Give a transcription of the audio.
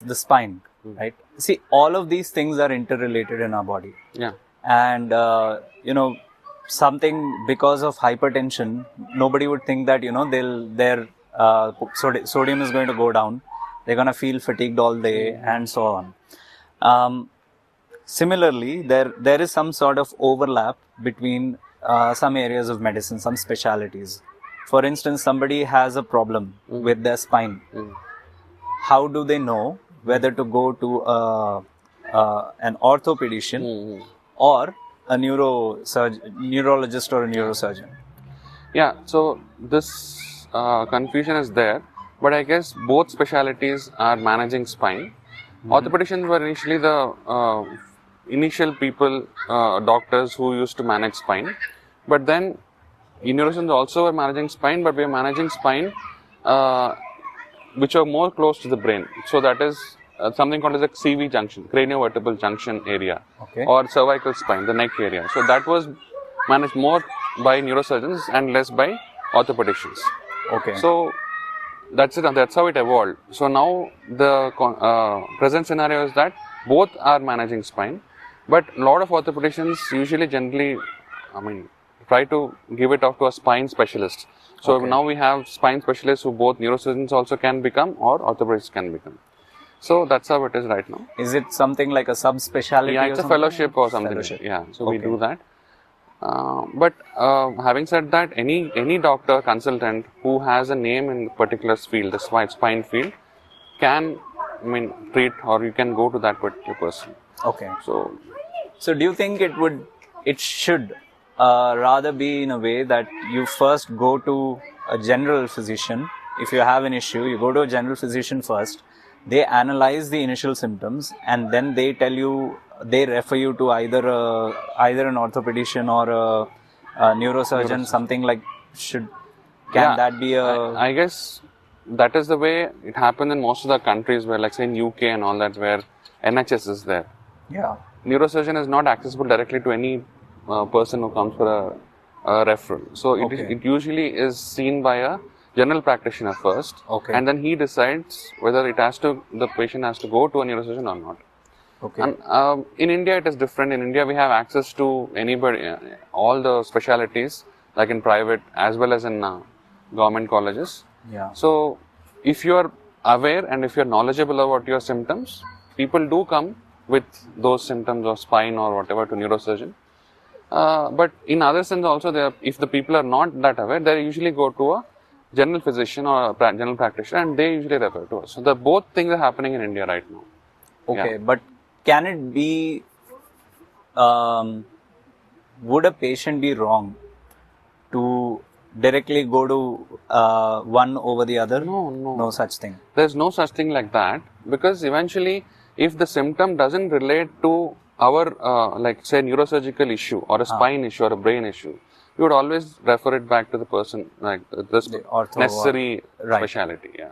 the spine, right? See, all of these things are interrelated in our body. Yeah. And, something because of hypertension, nobody would think that, their sodium is going to go down. They're going to feel fatigued all day and so on. Similarly, there is some sort of overlap between some areas of medicine, some specialities. For instance, somebody has a problem with their spine. How do they know whether to go to an orthopedician or a neurologist or a neurosurgeon? Yeah, so this confusion is there, but I guess both specialities are managing spine. Orthopedicians were initially the initial people, doctors who used to manage spine, but then neurosurgeons also were managing spine, but we are managing spine which are more close to the brain. So that is something called as a CV junction, craniovertebral junction area, or cervical spine, the neck area. So that was managed more by neurosurgeons and less by orthopedicians. Okay. So that's it. That's how it evolved. So now the present scenario is that both are managing spine, but a lot of orthopedicians usually generally, try to give it off to a spine specialist. So now we have spine specialists who both neurosurgeons also can become or orthopedists can become. So that's how it is right now. Is it something like a subspecialty? Yeah, it's a fellowship or something. Fellowship. Yeah, so we do that. But having said that, any doctor, consultant who has a name in a particular field, the spine field, can treat, or you can go to that particular person. Okay. So do you think it should rather be in a way that you first go to a general physician? If you have an issue, you go to a general physician first. They analyze the initial symptoms and then they refer you to either an orthopedician or a neurosurgeon, something like. Can that be a... I guess that is the way it happens in most of the countries where, like say in UK and all that, where NHS is there. Yeah. Neurosurgeon is not accessible directly to any person who comes for a referral. So it usually is seen by a general practitioner first, and then he decides whether the patient has to go to a neurosurgeon or not. Okay. And in India it is different. In India we have access to anybody, all the specialities, like in private as well as in government colleges. Yeah. So if you are aware and if you are knowledgeable about your symptoms, people do come with those symptoms of spine or whatever to neurosurgeon. But in other sense also, if the people are not that aware, they usually go to a general physician or a general practitioner, and they usually refer to us. So both things are happening in India right now. Okay, but can it be, would a patient be wrong to directly go to one over the other? No such thing. There's no such thing like that, because eventually if the symptom doesn't relate to our like say neurosurgical issue or a spine issue or a brain issue, we would always refer it back to the person, like this necessary speciality. Yeah.